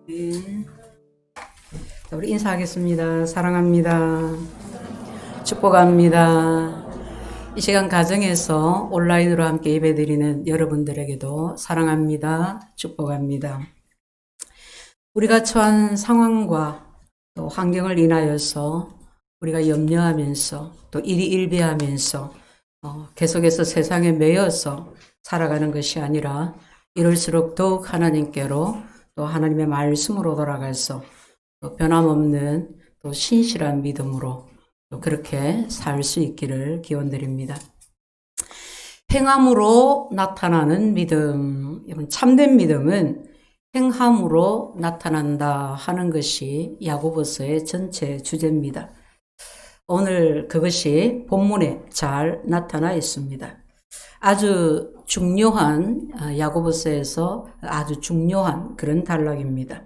네. 우리 인사하겠습니다. 사랑합니다. 축복합니다. 이 시간 가정에서 온라인으로 함께 예배드리는 여러분들에게도 사랑합니다. 축복합니다. 우리가 처한 상황과 또 환경을 인하여서 우리가 염려하면서 또 일희일비하면서 계속해서 세상에 매여서 살아가는 것이 아니라 이럴수록 더욱 하나님께로 또 하나님의 말씀으로 돌아가서 또 변함없는 또 신실한 믿음으로 또 그렇게 살 수 있기를 기원드립니다. 행함으로 나타나는 믿음, 참된 믿음은 행함으로 나타난다 하는 것이 야고보서의 전체 주제입니다. 오늘 그것이 본문에 잘 나타나 있습니다. 아주 중요한 야고보서에서 아주 중요한 그런 단락입니다.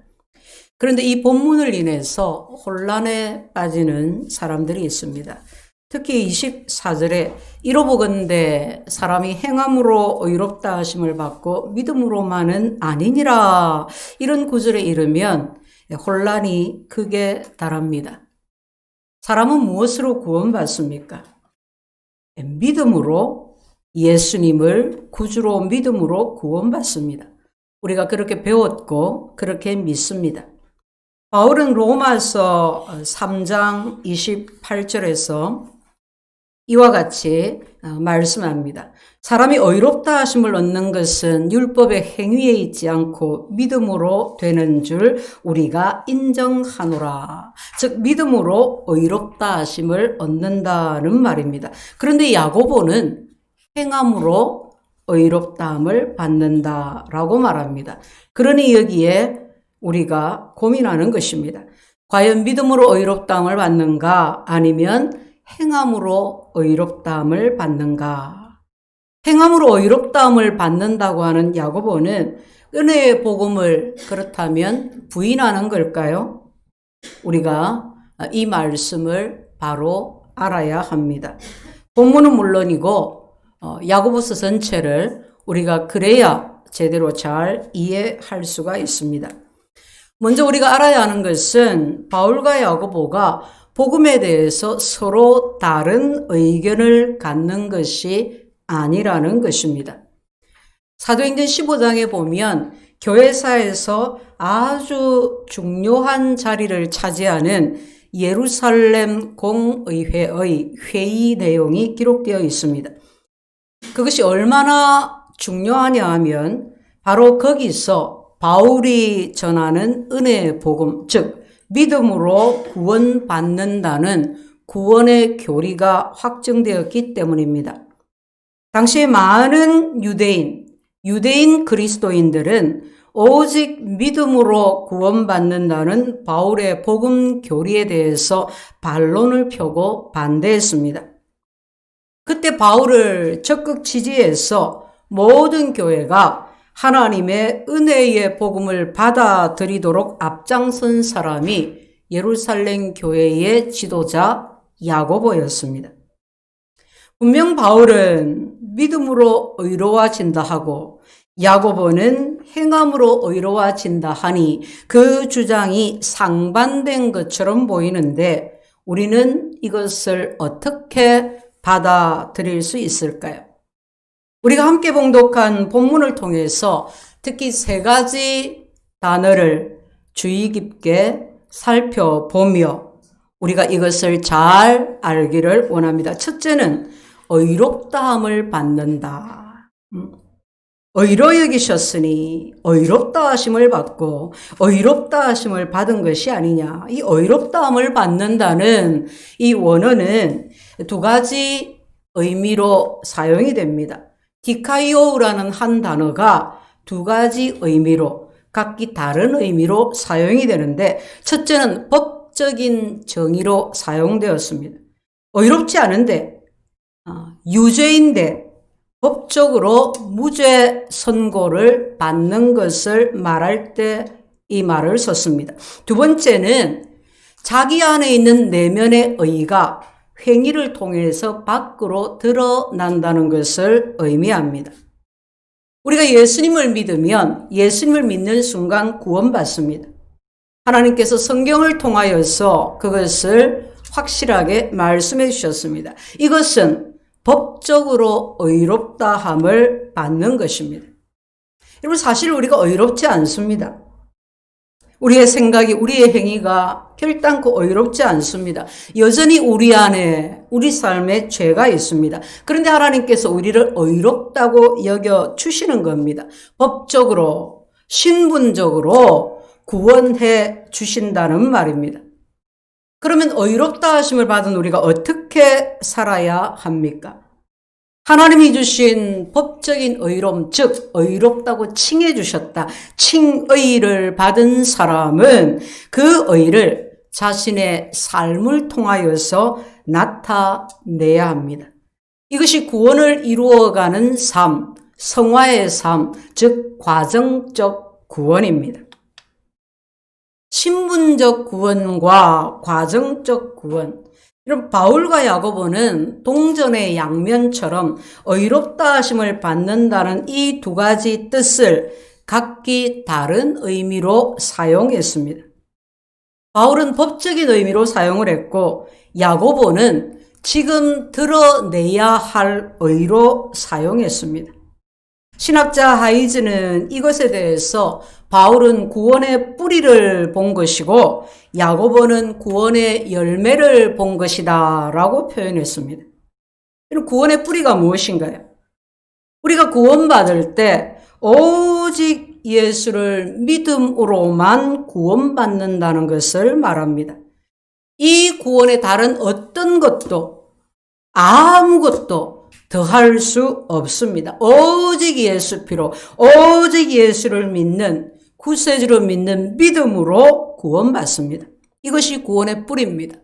그런데 이 본문을 인해서 혼란에 빠지는 사람들이 있습니다. 특히 24절에 이로보건대 사람이 행함으로 의롭다 하심을 받고 믿음으로만은 아니니라, 이런 구절에 이르면 혼란이 크게 달합니다. 사람은 무엇으로 구원받습니까? 믿음으로, 예수님을 구주로 믿음으로 구원받습니다. 우리가 그렇게 배웠고 그렇게 믿습니다. 바울은 로마서 3장 28절에서 이와 같이 말씀합니다. 사람이 의롭다 하심을 얻는 것은 율법의 행위에 있지 않고 믿음으로 되는 줄 우리가 인정하노라. 즉 믿음으로 의롭다 하심을 얻는다는 말입니다. 그런데 야고보는 행함으로 의롭다함을 받는다라고 말합니다. 그러니 여기에 우리가 고민하는 것입니다. 과연 믿음으로 의롭다함을 받는가, 아니면 행함으로 의롭다함을 받는가? 행함으로 의롭다함을 받는다고 하는 야고보는 은혜의 복음을 그렇다면 부인하는 걸까요? 우리가 이 말씀을 바로 알아야 합니다. 본문은 물론이고 야고보서 전체를 우리가 그래야 제대로 잘 이해할 수가 있습니다. 먼저 우리가 알아야 하는 것은 바울과 야고보가 복음에 대해서 서로 다른 의견을 갖는 것이 아니라는 것입니다. 사도행전 15장에 보면 교회사에서 아주 중요한 자리를 차지하는 예루살렘 공의회의 회의 내용이 기록되어 있습니다. 그것이 얼마나 중요하냐 하면 바로 거기서 바울이 전하는 은혜의 복음, 즉 믿음으로 구원받는다는 구원의 교리가 확정되었기 때문입니다. 당시에 많은 유대인 그리스도인들은 오직 믿음으로 구원받는다는 바울의 복음 교리에 대해서 반론을 펴고 반대했습니다. 그때 바울을 적극 지지해서 모든 교회가 하나님의 은혜의 복음을 받아들이도록 앞장선 사람이 예루살렘 교회의 지도자 야고보였습니다. 분명 바울은 믿음으로 의로워진다 하고 야고보는 행함으로 의로워진다 하니 그 주장이 상반된 것처럼 보이는데 우리는 이것을 어떻게 받아들일 수 있을까요? 우리가 함께 봉독한 본문을 통해서 특히 세 가지 단어를 주의 깊게 살펴보며 우리가 이것을 잘 알기를 원합니다. 첫째는 의롭다함을 받는다. 의로 여기셨으니 의롭다 하심을 받고 의롭다 하심을 받은 것이 아니냐. 이 의롭다함을 받는다는 이 원어는 두 가지 의미로 사용이 됩니다. 디카이오우라는 한 단어가 두 가지 의미로 각기 다른 의미로 사용이 되는데 첫째는 법적인 정의로 사용되었습니다. 의롭지 않은데 유죄인데 법적으로 무죄 선고를 받는 것을 말할 때 이 말을 썼습니다. 두 번째는 자기 안에 있는 내면의 의가 행위를 통해서 밖으로 드러난다는 것을 의미합니다. 우리가 예수님을 믿으면 예수님을 믿는 순간 구원받습니다. 하나님께서 성경을 통하여서 그것을 확실하게 말씀해 주셨습니다. 이것은 법적으로 의롭다함을 받는 것입니다. 여러분, 사실 우리가 의롭지 않습니다. 우리의 생각이, 우리의 행위가 결단코 의롭지 않습니다. 여전히 우리 안에, 우리 삶에 죄가 있습니다. 그런데 하나님께서 우리를 의롭다고 여겨주시는 겁니다. 법적으로, 신분적으로 구원해 주신다는 말입니다. 그러면 의롭다 하심을 받은 우리가 어떻게 살아야 합니까? 하나님이 주신 법적인 의로움, 즉 의롭다고 칭해 주셨다. 칭의를 받은 사람은 그 의를 자신의 삶을 통하여서 나타내야 합니다. 이것이 구원을 이루어가는 삶, 성화의 삶, 즉 과정적 구원입니다. 신분적 구원과 과정적 구원. 이런 바울과 야고보는 동전의 양면처럼 의롭다 하심을 받는다는 이 두 가지 뜻을 각기 다른 의미로 사용했습니다. 바울은 법적인 의미로 사용을 했고 야고보는 지금 드러내야 할 의로 사용했습니다. 신학자 하이즈는 이것에 대해서 바울은 구원의 뿌리를 본 것이고 야고보는 구원의 열매를 본 것이다 라고 표현했습니다. 구원의 뿌리가 무엇인가요? 우리가 구원받을 때 오직 예수를 믿음으로만 구원받는다는 것을 말합니다. 이 구원에 다른 어떤 것도 아무것도 더할 수 없습니다. 오직 예수 피로, 오직 예수를 믿는, 구세주로 믿는 믿음으로 구원받습니다. 이것이 구원의 뿌리입니다.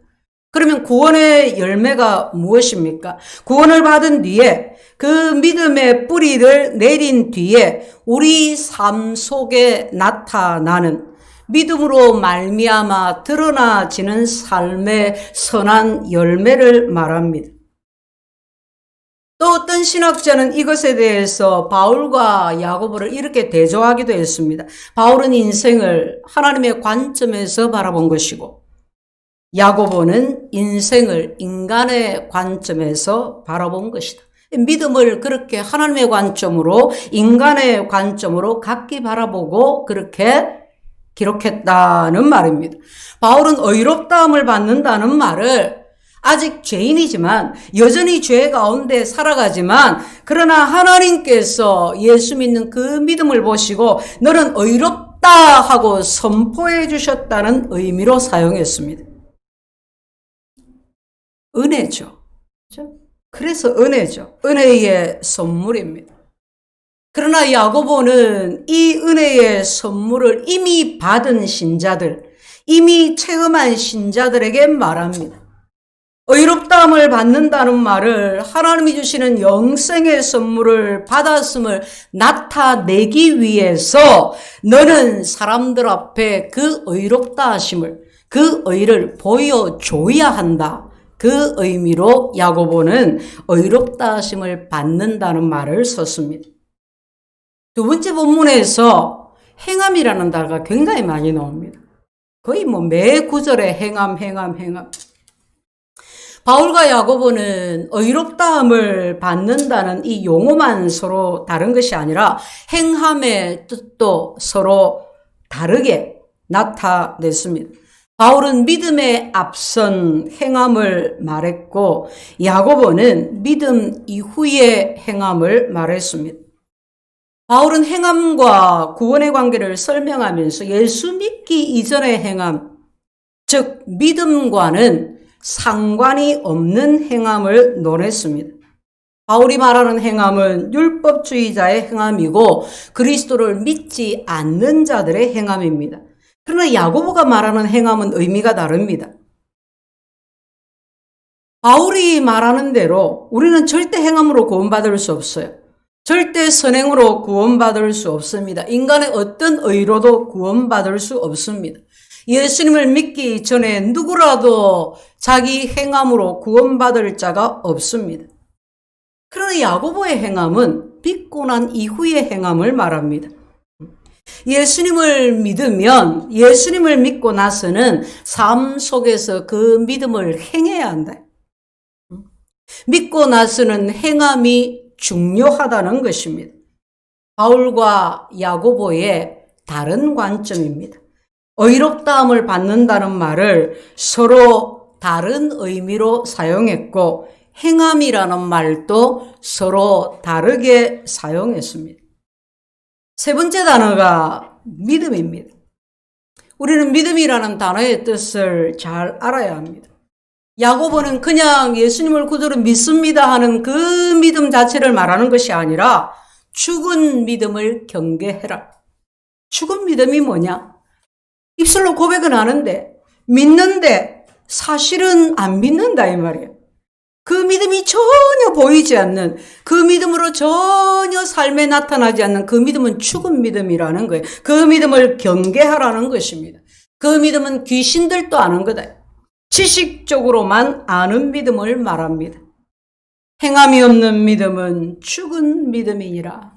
그러면 구원의 열매가 무엇입니까? 구원을 받은 뒤에 그 믿음의 뿌리를 내린 뒤에 우리 삶 속에 나타나는 믿음으로 말미암아 드러나지는 삶의 선한 열매를 말합니다. 또 어떤 신학자는 이것에 대해서 바울과 야고보를 이렇게 대조하기도 했습니다. 바울은 인생을 하나님의 관점에서 바라본 것이고 야고보는 인생을 인간의 관점에서 바라본 것이다. 믿음을 그렇게 하나님의 관점으로, 인간의 관점으로 각기 바라보고 그렇게 기록했다는 말입니다. 바울은 의롭다함을 받는다는 말을 아직 죄인이지만 여전히 죄 가운데 살아가지만 그러나 하나님께서 예수 믿는 그 믿음을 보시고 너는 의롭다 하고 선포해 주셨다는 의미로 사용했습니다. 은혜죠. 그래서 은혜죠. 은혜의 선물입니다. 그러나 야고보는 이 은혜의 선물을 이미 받은 신자들, 이미 체험한 신자들에게 말합니다. 의롭다함을 받는다는 말을 하나님이 주시는 영생의 선물을 받았음을 나타내기 위해서 너는 사람들 앞에 그 의롭다 하심을, 그 의를 보여줘야 한다. 그 의미로 야고보는 의롭다 하심을 받는다는 말을 썼습니다. 두 번째 본문에서 행함이라는 단어가 굉장히 많이 나옵니다. 거의 매 구절에 행함. 바울과 야고보는 의롭다함을 받는다는 이 용어만 서로 다른 것이 아니라 행함의 뜻도 서로 다르게 나타냈습니다. 바울은 믿음에 앞선 행함을 말했고 야고보는 믿음 이후의 행함을 말했습니다. 바울은 행함과 구원의 관계를 설명하면서 예수 믿기 이전의 행함, 즉 믿음과는 상관이 없는 행함을 논했습니다. 바울이 말하는 행함은 율법주의자의 행함이고 그리스도를 믿지 않는 자들의 행함입니다. 그러나 야고보가 말하는 행함은 의미가 다릅니다. 바울이 말하는 대로 우리는 절대 행함으로 구원받을 수 없어요. 절대 선행으로 구원받을 수 없습니다. 인간의 어떤 의로도 구원받을 수 없습니다. 예수님을 믿기 전에 누구라도 자기 행함으로 구원받을 자가 없습니다. 그러나 야고보의 행함은 믿고 난 이후의 행함을 말합니다. 예수님을 믿으면, 예수님을 믿고 나서는 삶 속에서 그 믿음을 행해야 한다. 믿고 나서는 행함이 중요하다는 것입니다. 바울과 야고보의 다른 관점입니다. 의롭다함을 받는다는 말을 서로 다른 의미로 사용했고 행함이라는 말도 서로 다르게 사용했습니다. 세 번째 단어가 믿음입니다. 우리는 믿음이라는 단어의 뜻을 잘 알아야 합니다. 야고보는 그냥 예수님을 구주로 믿습니다 하는 그 믿음 자체를 말하는 것이 아니라 죽은 믿음을 경계해라. 죽은 믿음이 뭐냐? 입술로 고백은 하는데 믿는데 사실은 안 믿는다 이 말이에요. 그 믿음이 전혀 보이지 않는, 그 믿음으로 전혀 삶에 나타나지 않는 그 믿음은 죽은 믿음이라는 거예요. 그 믿음을 경계하라는 것입니다. 그 믿음은 귀신들도 아는 거다. 지식적으로만 아는 믿음을 말합니다. 행함이 없는 믿음은 죽은 믿음이니라.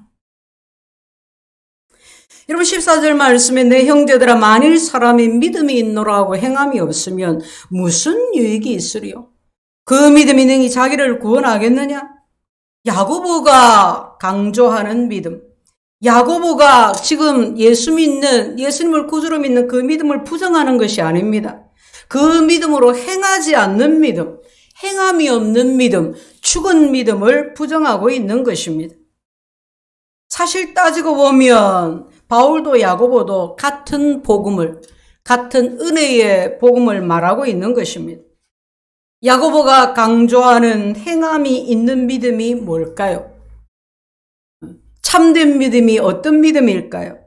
여러분 14절 말씀에 내 형제들아 만일 사람이 믿음이 있노라고 행함이 없으면 무슨 유익이 있으리요? 그 믿음이 능히 자기를 구원하겠느냐? 야고보가 강조하는 믿음. 야고보가 지금 예수 믿는, 예수님을 구주로 믿는 그 믿음을 부정하는 것이 아닙니다. 그 믿음으로 행하지 않는 믿음, 행함이 없는 믿음, 죽은 믿음을 부정하고 있는 것입니다. 사실 따지고 보면 바울도 야고보도 같은 복음을, 같은 은혜의 복음을 말하고 있는 것입니다. 야고보가 강조하는 행함이 있는 믿음이 뭘까요? 참된 믿음이 어떤 믿음일까요?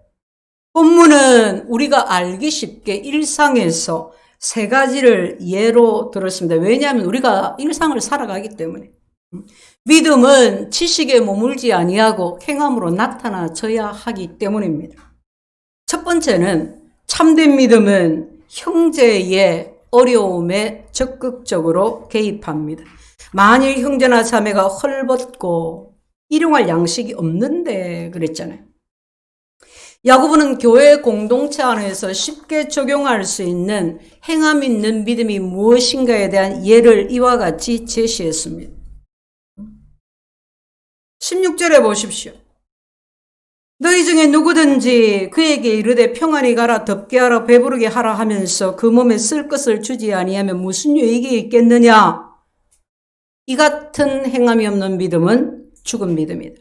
본문은 우리가 알기 쉽게 일상에서 세 가지를 예로 들었습니다. 왜냐하면 우리가 일상을 살아가기 때문에. 믿음은 지식에 머물지 아니하고 행함으로 나타나져야 하기 때문입니다. 첫 번째는 참된 믿음은 형제의 어려움에 적극적으로 개입합니다. 만일 형제나 자매가 헐벗고 일용할 양식이 없는데 그랬잖아요. 야고보는 교회 공동체 안에서 쉽게 적용할 수 있는 행함 있는 믿음이 무엇인가에 대한 예를 이와 같이 제시했습니다. 16절에 보십시오. 너희 중에 누구든지 그에게 이르되 평안히 가라 덥게 하라 배부르게 하라 하면서 그 몸에 쓸 것을 주지 아니하면 무슨 유익이 있겠느냐? 이 같은 행함이 없는 믿음은 죽은 믿음이다.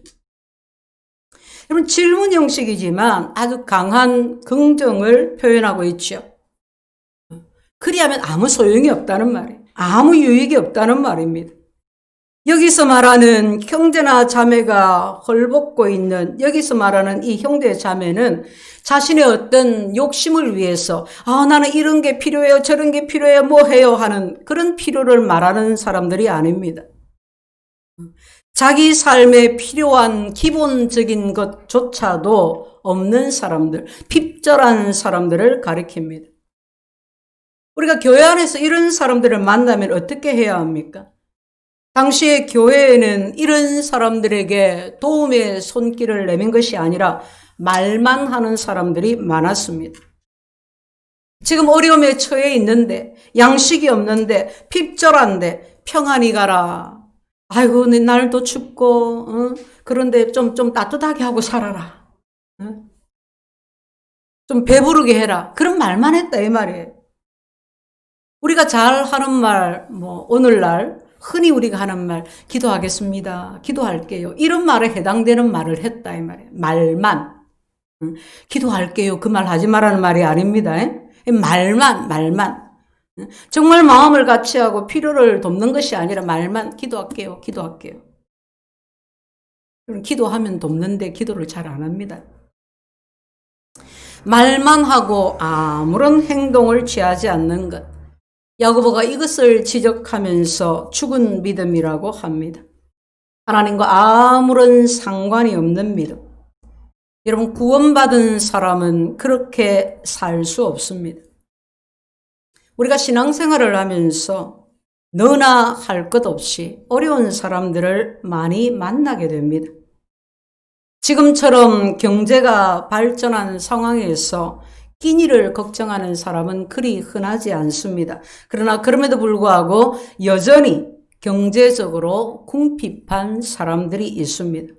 여러분 질문 형식이지만 아주 강한 긍정을 표현하고 있죠. 그리하면 아무 소용이 없다는 말이에요. 아무 유익이 없다는 말입니다. 여기서 말하는 형제나 자매가 헐벗고 있는, 여기서 말하는 이 형제 자매는 자신의 어떤 욕심을 위해서 나는 이런 게 필요해요, 저런 게 필요해요, 뭐 해요 하는 그런 필요를 말하는 사람들이 아닙니다. 자기 삶에 필요한 기본적인 것조차도 없는 사람들, 핍절한 사람들을 가리킵니다. 우리가 교회 안에서 이런 사람들을 만나면 어떻게 해야 합니까? 당시의 교회에는 이런 사람들에게 도움의 손길을 내민 것이 아니라 말만 하는 사람들이 많았습니다. 지금 어려움에 처해 있는데, 양식이 없는데, 핍절한데 평안히 가라. 아이고 날도 춥고 그런데 좀 따뜻하게 하고 살아라. 좀 배부르게 해라. 그런 말만 했다 이 말이에요. 우리가 잘 하는 말, 오늘날 흔히 우리가 하는 말, 기도하겠습니다. 기도할게요. 이런 말에 해당되는 말을 했다 이 말이에요. 말만. 기도할게요. 그 말 하지 말라는 말이 아닙니다. 말만. 정말 마음을 같이 하고 필요를 돕는 것이 아니라 말만 기도할게요. 그럼 기도하면 돕는데 기도를 잘 안 합니다. 말만 하고 아무런 행동을 취하지 않는 것. 야고보가 이것을 지적하면서 죽은 믿음이라고 합니다. 하나님과 아무런 상관이 없는 믿음. 여러분 구원받은 사람은 그렇게 살 수 없습니다. 우리가 신앙생활을 하면서 너나 할 것 없이 어려운 사람들을 많이 만나게 됩니다. 지금처럼 경제가 발전한 상황에서 끼니를 걱정하는 사람은 그리 흔하지 않습니다. 그러나 그럼에도 불구하고 여전히 경제적으로 궁핍한 사람들이 있습니다.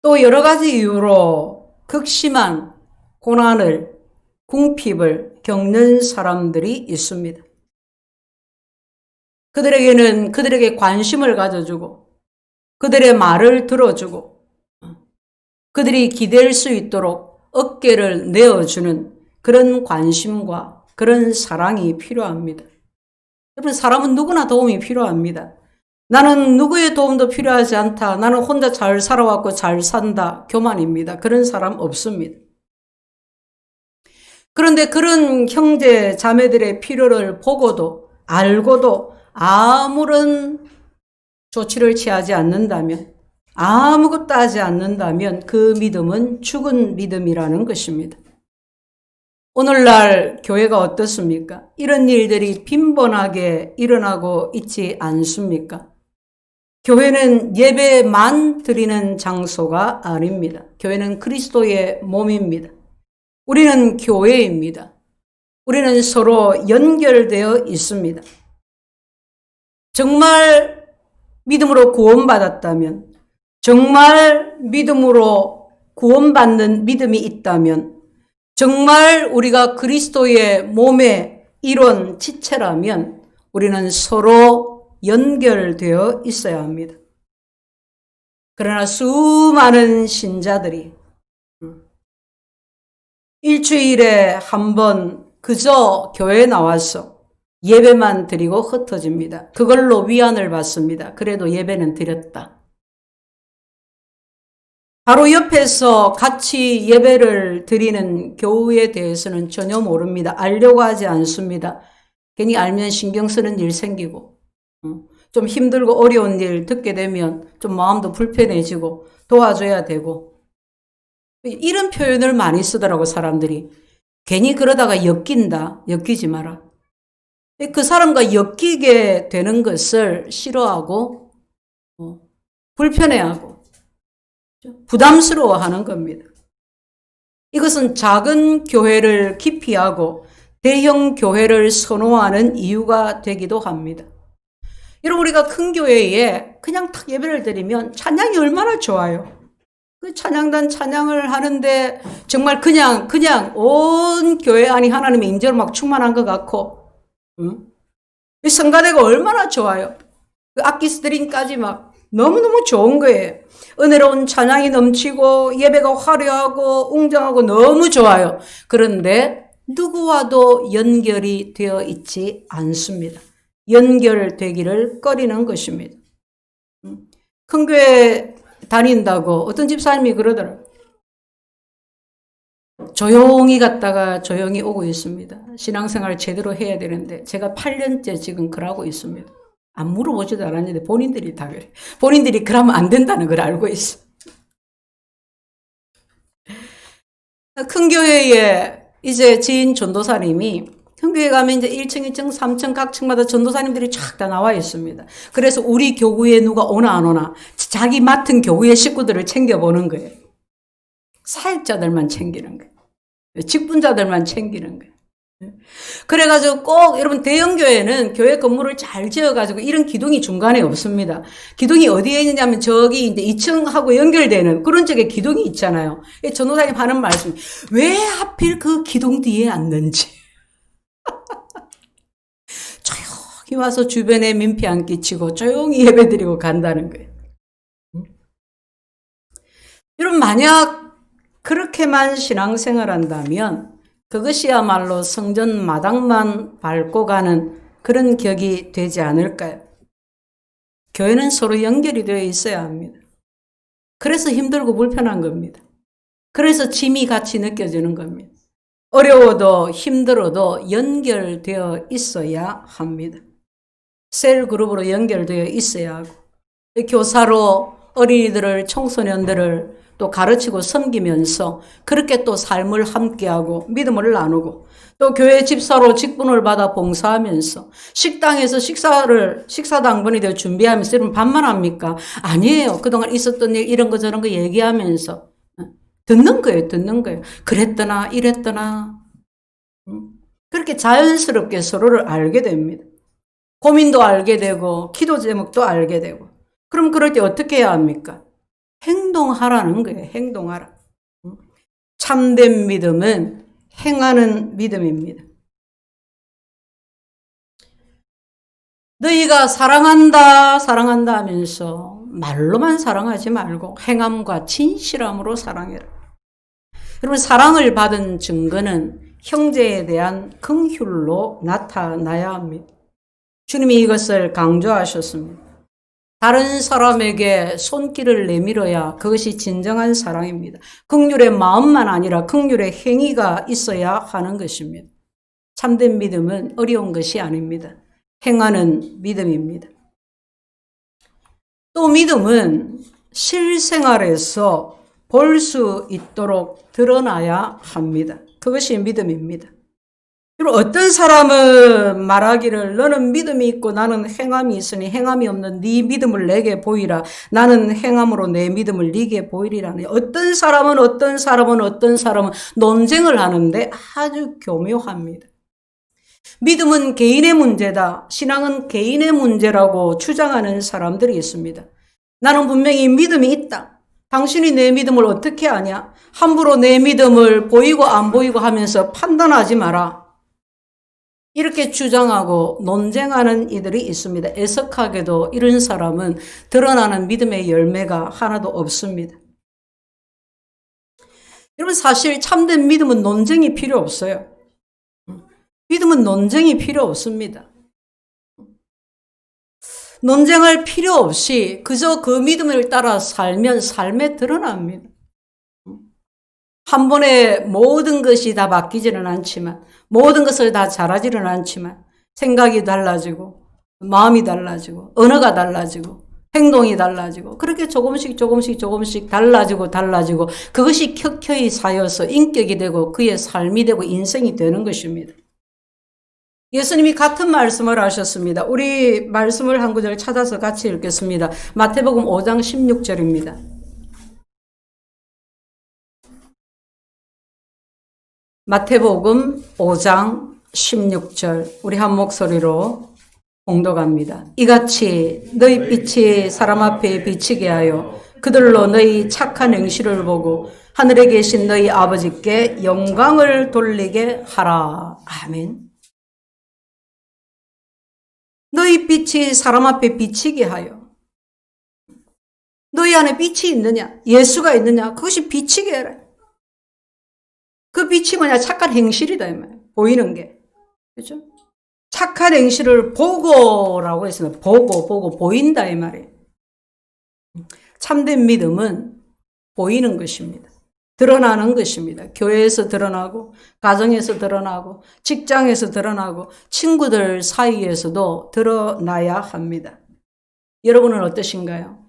또 여러 가지 이유로 극심한 고난을, 궁핍을 겪는 사람들이 있습니다. 그들에게는 그들에게 관심을 가져주고 그들의 말을 들어주고 그들이 기댈 수 있도록 어깨를 내어주는 그런 관심과 그런 사랑이 필요합니다. 여러분, 사람은 누구나 도움이 필요합니다. 나는 누구의 도움도 필요하지 않다. 나는 혼자 잘 살아왔고 잘 산다. 교만입니다. 그런 사람 없습니다. 그런데 그런 형제 자매들의 필요를 보고도 알고도 아무런 조치를 취하지 않는다면, 아무것도 하지 않는다면 그 믿음은 죽은 믿음이라는 것입니다. 오늘날 교회가 어떻습니까? 이런 일들이 빈번하게 일어나고 있지 않습니까? 교회는 예배만 드리는 장소가 아닙니다. 교회는 그리스도의 몸입니다. 우리는 교회입니다. 우리는 서로 연결되어 있습니다. 정말 믿음으로 구원받았다면, 정말 믿음으로 구원받는 믿음이 있다면, 정말 우리가 그리스도의 몸의 일원 지체라면 우리는 서로 연결되어 있어야 합니다. 그러나 수많은 신자들이 일주일에 한 번 그저 교회에 나와서 예배만 드리고 흩어집니다. 그걸로 위안을 받습니다. 그래도 예배는 드렸다. 바로 옆에서 같이 예배를 드리는 교우에 대해서는 전혀 모릅니다. 알려고 하지 않습니다. 괜히 알면 신경 쓰는 일 생기고 좀 힘들고 어려운 일 듣게 되면 좀 마음도 불편해지고 도와줘야 되고 이런 표현을 많이 쓰더라고 사람들이. 괜히 그러다가 엮인다. 엮이지 마라. 그 사람과 엮이게 되는 것을 싫어하고 불편해하고 부담스러워하는 겁니다. 이것은 작은 교회를 기피하고 대형 교회를 선호하는 이유가 되기도 합니다. 여러분, 우리가 큰 교회에 그냥 탁 예배를 드리면 찬양이 얼마나 좋아요. 그 찬양단 찬양을 하는데 정말 그냥 온 교회 안이 하나님의 임재로 막 충만한 것 같고, 성가대가 얼마나 좋아요. 그 악기 스트링까지 막 너무너무 좋은 거예요. 은혜로운 찬양이 넘치고 예배가 화려하고 웅장하고 너무 좋아요. 그런데 누구와도 연결이 되어 있지 않습니다. 연결되기를 꺼리는 것입니다. 큰 교회 다닌다고 어떤 집사님이 그러더라고요. 조용히 갔다가 조용히 오고 있습니다. 신앙생활 제대로 해야 되는데 제가 8년째 지금 그러고 있습니다. 안 물어보지도 않았는데 본인들이 다 그래. 본인들이 그러면 안 된다는 걸 알고 있어. 큰 교회에 이제 지인 전도사님이 큰 교회 가면 이제 1층, 2층, 3층 각 층마다 전도사님들이 쫙 다 나와 있습니다. 그래서 우리 교구에 누가 오나 안 오나 자기 맡은 교구의 식구들을 챙겨보는 거예요. 사역자들만 챙기는 거예요. 직분자들만 챙기는 거예요. 그래가지고 꼭 여러분 대형교회는 교회 건물을 잘 지어가지고 이런 기둥이 중간에 없습니다. 기둥이 어디에 있느냐면 저기 이제 2층하고 연결되는 그런 쪽에 기둥이 있잖아요. 전도사님 하는 말씀, 왜 하필 그 기둥 뒤에 앉는지. 조용히 와서 주변에 민폐 안 끼치고 조용히 예배드리고 간다는 거예요. 여러분, 만약 그렇게만 신앙생활 한다면 그것이야말로 성전 마당만 밟고 가는 그런 격이 되지 않을까요? 교회는 서로 연결이 되어 있어야 합니다. 그래서 힘들고 불편한 겁니다. 그래서 짐이 같이 느껴지는 겁니다. 어려워도 힘들어도 연결되어 있어야 합니다. 셀 그룹으로 연결되어 있어야 하고 교사로 어린이들을 청소년들을 또 가르치고 섬기면서 그렇게 또 삶을 함께하고 믿음을 나누고 또 교회 집사로 직분을 받아 봉사하면서 식당에서 식사당번이 되어 준비하면서 여러분 반말합니까? 아니에요. 그동안 있었던 일 이런 거 저런 거 얘기하면서 듣는 거예요. 그랬더나 이랬더나 그렇게 자연스럽게 서로를 알게 됩니다. 고민도 알게 되고 기도 제목도 알게 되고 그럼 그럴 때 어떻게 해야 합니까? 행동하라는 거예요. 행동하라. 참된 믿음은 행하는 믿음입니다. 너희가 사랑한다 하면서 말로만 사랑하지 말고 행함과 진실함으로 사랑해라. 여러분 사랑을 받은 증거는 형제에 대한 긍휼로 나타나야 합니다. 주님이 이것을 강조하셨습니다. 다른 사람에게 손길을 내밀어야 그것이 진정한 사랑입니다. 긍휼의 마음만 아니라 긍휼의 행위가 있어야 하는 것입니다. 참된 믿음은 어려운 것이 아닙니다. 행하는 믿음입니다. 또 믿음은 실생활에서 볼 수 있도록 드러나야 합니다. 그것이 믿음입니다. 그리고 어떤 사람은 말하기를 너는 믿음이 있고 나는 행함이 있으니 행함이 없는 네 믿음을 내게 보이라. 나는 행함으로 내 믿음을 네게 보이리라니. 어떤 사람은 논쟁을 하는데 아주 교묘합니다. 믿음은 개인의 문제다. 신앙은 개인의 문제라고 주장하는 사람들이 있습니다. 나는 분명히 믿음이 있다. 당신이 내 믿음을 어떻게 아냐? 함부로 내 믿음을 보이고 안 보이고 하면서 판단하지 마라. 이렇게 주장하고 논쟁하는 이들이 있습니다. 애석하게도 이런 사람은 드러나는 믿음의 열매가 하나도 없습니다. 여러분 사실 참된 믿음은 논쟁이 필요 없어요. 믿음은 논쟁이 필요 없습니다. 논쟁할 필요 없이 그저 그 믿음을 따라 살면 삶에 드러납니다. 한 번에 모든 것이 다 바뀌지는 않지만 모든 것을 다 잘하지는 않지만 생각이 달라지고 마음이 달라지고 언어가 달라지고 행동이 달라지고 그렇게 조금씩 달라지고 그것이 켜켜이 쌓여서 인격이 되고 그의 삶이 되고 인생이 되는 것입니다. 예수님이 같은 말씀을 하셨습니다. 우리 말씀을 한 구절 찾아서 같이 읽겠습니다. 마태복음 5장 16절입니다. 마태복음 5장 16절 우리 한 목소리로 봉독합니다. 이같이 너희 빛이 사람 앞에 비치게 하여 그들로 너희 착한 행실을 보고 하늘에 계신 너희 아버지께 영광을 돌리게 하라. 아멘. 너희 빛이 사람 앞에 비치게 하여. 너희 안에 빛이 있느냐? 예수가 있느냐? 그것이 비치게 해라. 그 빛이 뭐냐? 착한 행실이다 이 말이에요. 보이는 게. 그렇죠? 착한 행실을 보고라고 했습니다. 보고 보인다 이 말이에요. 참된 믿음은 보이는 것입니다. 드러나는 것입니다. 교회에서 드러나고 가정에서 드러나고 직장에서 드러나고 친구들 사이에서도 드러나야 합니다. 여러분은 어떠신가요?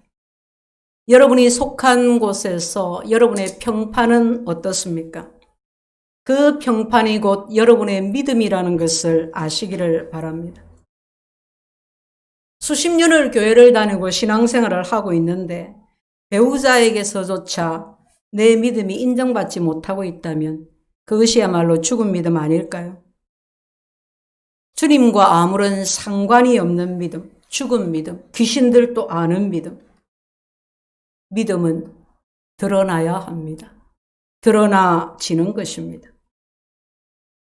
여러분이 속한 곳에서 여러분의 평판은 어떻습니까? 그 평판이 곧 여러분의 믿음이라는 것을 아시기를 바랍니다. 수십 년을 교회를 다니고 신앙생활을 하고 있는데 배우자에게서조차 내 믿음이 인정받지 못하고 있다면 그것이야말로 죽은 믿음 아닐까요? 주님과 아무런 상관이 없는 믿음, 죽은 믿음, 귀신들도 아는 믿음. 믿음은 드러나야 합니다. 드러나지는 것입니다.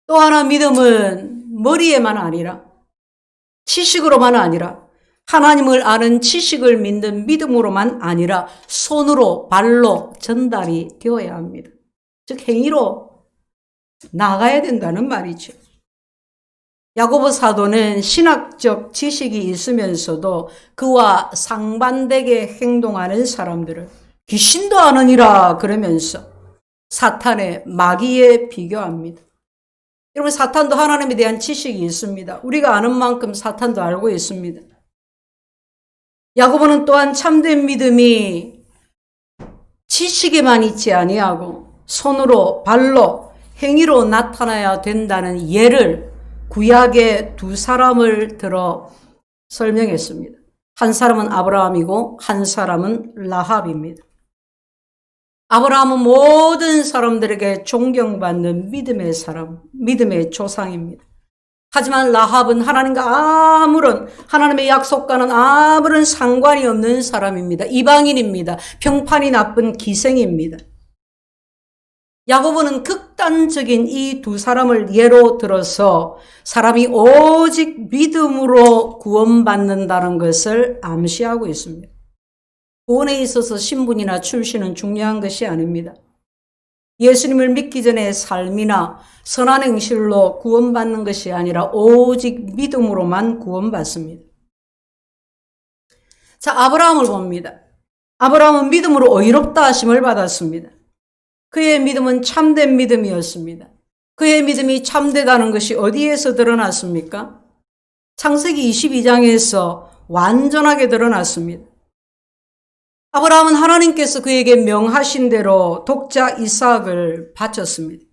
또 하나 믿음은 머리에만 아니라 지식으로만 아니라 하나님을 아는 지식을 믿는 믿음으로만 아니라 손으로 발로 전달이 되어야 합니다. 즉 행위로 나가야 된다는 말이죠. 야고보 사도는 신학적 지식이 있으면서도 그와 상반되게 행동하는 사람들을 귀신도 아느니라 그러면서 사탄의 마귀에 비교합니다. 여러분 사탄도 하나님에 대한 지식이 있습니다. 우리가 아는 만큼 사탄도 알고 있습니다. 야고보는 또한 참된 믿음이 지식에만 있지 아니하고 손으로 발로 행위로 나타나야 된다는 예를 구약의 두 사람을 들어 설명했습니다. 한 사람은 아브라함이고 한 사람은 라합입니다. 아브라함은 모든 사람들에게 존경받는 믿음의 사람, 믿음의 조상입니다. 하지만 라합은 하나님의 약속과는 아무런 상관이 없는 사람입니다. 이방인입니다. 평판이 나쁜 기생입니다. 야고보는 극단적인 이 두 사람을 예로 들어서 사람이 오직 믿음으로 구원받는다는 것을 암시하고 있습니다. 구원에 있어서 신분이나 출신은 중요한 것이 아닙니다. 예수님을 믿기 전에 삶이나 선한 행실로 구원받는 것이 아니라 오직 믿음으로만 구원받습니다. 자, 아브라함을 봅니다. 아브라함은 믿음으로 의롭다 하심을 받았습니다. 그의 믿음은 참된 믿음이었습니다. 그의 믿음이 참되다는 것이 어디에서 드러났습니까? 창세기 22장에서 완전하게 드러났습니다. 아브라함은 하나님께서 그에게 명하신 대로 독자 이삭을 바쳤습니다.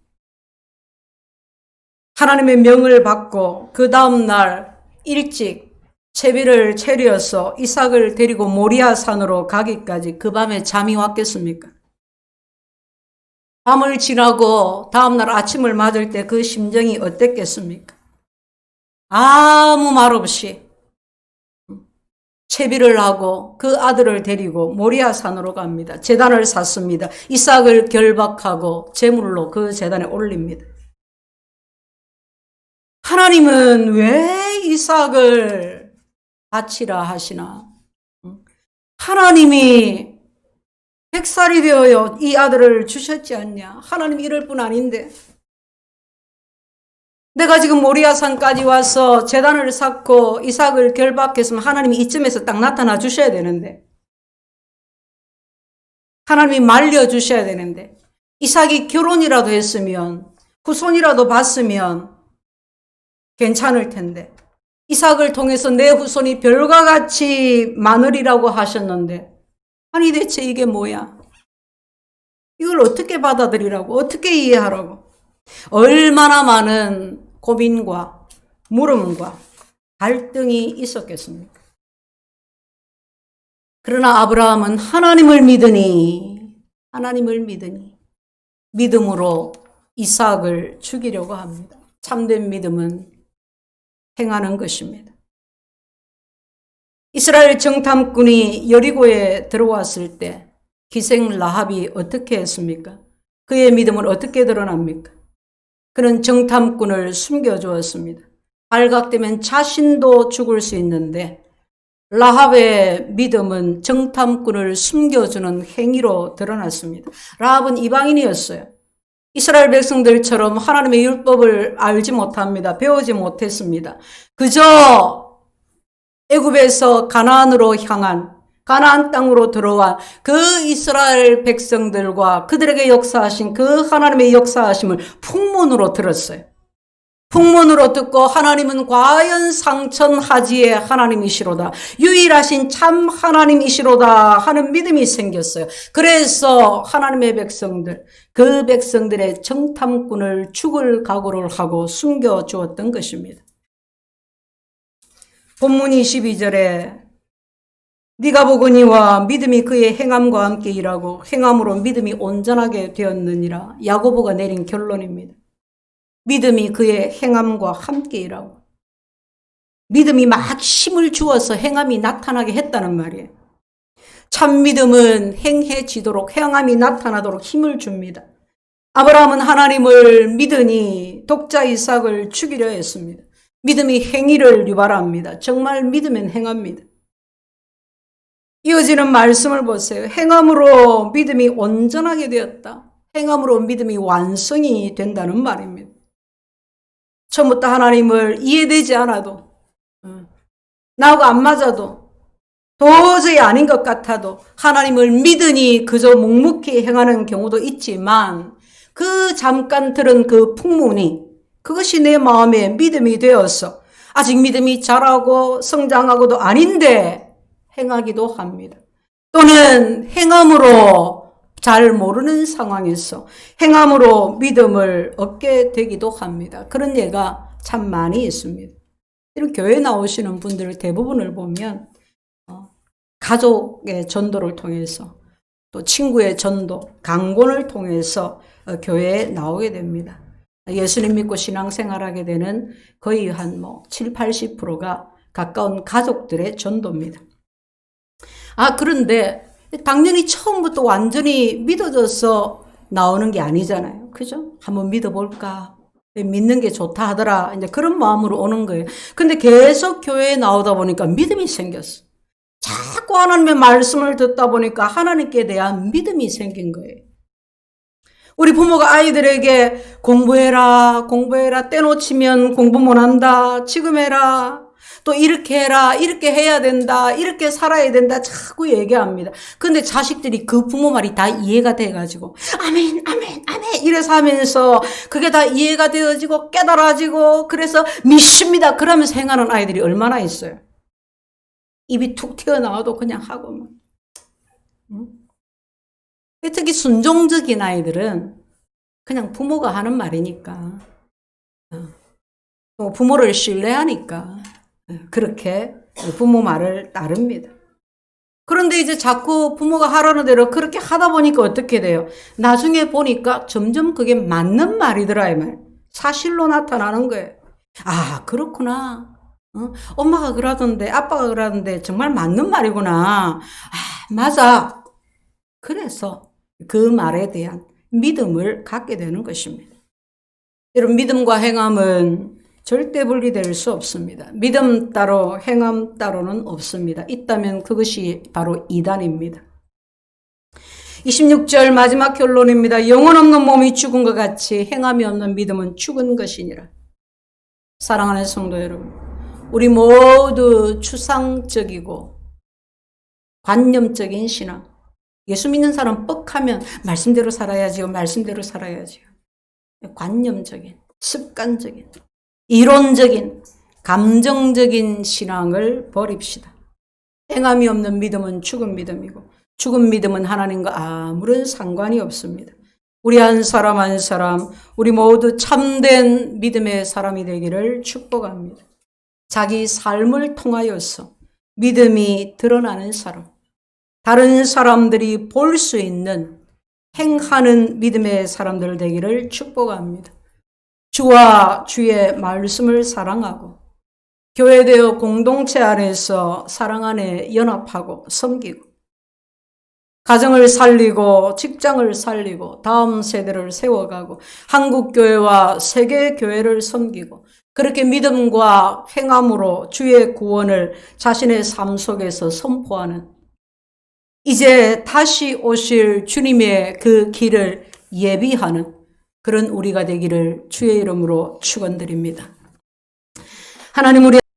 하나님의 명을 받고 그 다음 날 일찍 채비를 차려서 이삭을 데리고 모리아 산으로 가기까지 그 밤에 잠이 왔겠습니까? 밤을 지나고 다음 날 아침을 맞을 때 그 심정이 어땠겠습니까? 아무 말 없이 채비를 하고 그 아들을 데리고 모리아 산으로 갑니다. 제단을 샀습니다. 이삭을 결박하고 제물로 그 제단에 올립니다. 하나님은 왜 이삭을 바치라 하시나? 하나님이 100살이 되어요. 이 아들을 주셨지 않냐? 하나님이 이럴 뿐 아닌데. 내가 지금 모리아산까지 와서 제단을 쌓고 이삭을 결박했으면 하나님이 이쯤에서 딱 나타나 주셔야 되는데. 하나님이 말려주셔야 되는데. 이삭이 결혼이라도 했으면, 후손이라도 봤으면 괜찮을 텐데. 이삭을 통해서 내 후손이 별과 같이 많으리라고 하셨는데, 아니 대체 이게 뭐야? 이걸 어떻게 받아들이라고? 어떻게 이해하라고? 얼마나 많은 고민과 물음과 갈등이 있었겠습니까? 그러나 아브라함은 하나님을 믿으니 믿음으로 이삭을 죽이려고 합니다. 참된 믿음은 행하는 것입니다. 이스라엘 정탐꾼이 여리고에 들어왔을 때 기생 라합이 어떻게 했습니까? 그의 믿음은 어떻게 드러납니까? 그는 정탐꾼을 숨겨주었습니다. 발각되면 자신도 죽을 수 있는데 라합의 믿음은 정탐꾼을 숨겨주는 행위로 드러났습니다. 라합은 이방인이었어요. 이스라엘 백성들처럼 하나님의 율법을 알지 못합니다. 배우지 못했습니다. 그저 애굽에서 가나안으로 향한 가나안 땅으로 들어와 그 이스라엘 백성들과 그들에게 역사하신 그 하나님의 역사하심을 풍문으로 들었어요. 풍문으로 듣고 하나님은 과연 상천하지의 하나님이시로다. 유일하신 참 하나님이시로다 하는 믿음이 생겼어요. 그래서 하나님의 백성들, 그 백성들의 정탐꾼을 죽을 각오를 하고 숨겨주었던 것입니다. 본문 22절에 네가 보거니와 믿음이 그의 행함과 함께 일하고 행함으로 믿음이 온전하게 되었느니라. 야고보가 내린 결론입니다. 믿음이 그의 행함과 함께 일하고 믿음이 막 힘을 주어서 행함이 나타나게 했다는 말이에요. 참 믿음은 행해지도록 행함이 나타나도록 힘을 줍니다. 아브라함은 하나님을 믿으니 독자 이삭을 죽이려 했습니다. 믿음이 행위를 유발합니다. 정말 믿으면 행합니다. 이어지는 말씀을 보세요. 행함으로 믿음이 온전하게 되었다. 행함으로 믿음이 완성이 된다는 말입니다. 처음부터 하나님을 이해되지 않아도, 나하고 안 맞아도, 도저히 아닌 것 같아도 하나님을 믿으니 그저 묵묵히 행하는 경우도 있지만 그 잠깐 들은 그 풍문이 그것이 내 마음에 믿음이 되어서 아직 믿음이 자라고 성장하고도 아닌데 행하기도 합니다. 또는 행함으로 잘 모르는 상황에서 행함으로 믿음을 얻게 되기도 합니다. 그런 예가 참 많이 있습니다. 이런 교회 나오시는 분들 대부분을 보면 가족의 전도를 통해서 또 친구의 전도, 강권을 통해서 교회에 나오게 됩니다. 예수님 믿고 신앙생활하게 되는 거의 한 7, 80%가 가까운 가족들의 전도입니다. 그런데 당연히 처음부터 완전히 믿어져서 나오는 게 아니잖아요. 그죠? 한번 믿어볼까? 믿는 게 좋다 하더라. 이제 그런 마음으로 오는 거예요. 근데 계속 교회에 나오다 보니까 믿음이 생겼어. 자꾸 하나님의 말씀을 듣다 보니까 하나님께 대한 믿음이 생긴 거예요. 우리 부모가 아이들에게 공부해라, 떼놓치면 공부 못한다, 지금 해라, 또 이렇게 해라, 이렇게 해야 된다, 이렇게 살아야 된다, 자꾸 얘기합니다. 근데 자식들이 그 부모 말이 다 이해가 돼가지고, 아멘, 아멘, 아멘, 이래서 하면서 그게 다 이해가 되어지고 깨달아지고, 그래서 믿습니다. 그러면서 행하는 아이들이 얼마나 있어요. 입이 툭 튀어나와도 그냥 하고. 특히 순종적인 아이들은 그냥 부모가 하는 말이니까, 또 부모를 신뢰하니까 그렇게 부모 말을 따릅니다. 그런데 이제 자꾸 부모가 하라는 대로 그렇게 하다 보니까 어떻게 돼요? 나중에 보니까 점점 그게 맞는 말이더라, 이 말. 사실로 나타나는 거예요. 그렇구나. 엄마가 그러던데, 아빠가 그러던데 정말 맞는 말이구나. 맞아. 그래서 그 말에 대한 믿음을 갖게 되는 것입니다. 여러분, 믿음과 행함은 절대 분리될 수 없습니다. 믿음 따로 행함 따로는 없습니다. 있다면 그것이 바로 이단입니다. 26절 마지막 결론입니다. 영혼 없는 몸이 죽은 것 같이 행함이 없는 믿음은 죽은 것이니라. 사랑하는 성도 여러분, 우리 모두 추상적이고 관념적인 신앙, 예수 믿는 사람 뻑하면 말씀대로 살아야지요, 말씀대로 살아야지요. 관념적인, 습관적인, 이론적인, 감정적인 신앙을 버립시다. 행함이 없는 믿음은 죽은 믿음이고, 죽은 믿음은 하나님과 아무런 상관이 없습니다. 우리 한 사람 한 사람, 우리 모두 참된 믿음의 사람이 되기를 축복합니다. 자기 삶을 통하여서 믿음이 드러나는 사람, 다른 사람들이 볼 수 있는 행하는 믿음의 사람들 되기를 축복합니다. 주와 주의 말씀을 사랑하고 교회되어 공동체 안에서 사랑 안에 연합하고 섬기고 가정을 살리고 직장을 살리고 다음 세대를 세워가고 한국교회와 세계교회를 섬기고 그렇게 믿음과 행함으로 주의 구원을 자신의 삶 속에서 선포하는, 이제 다시 오실 주님의 그 길을 예비하는 그런 우리가 되기를 주의 이름으로 축원드립니다. 하나님, 우리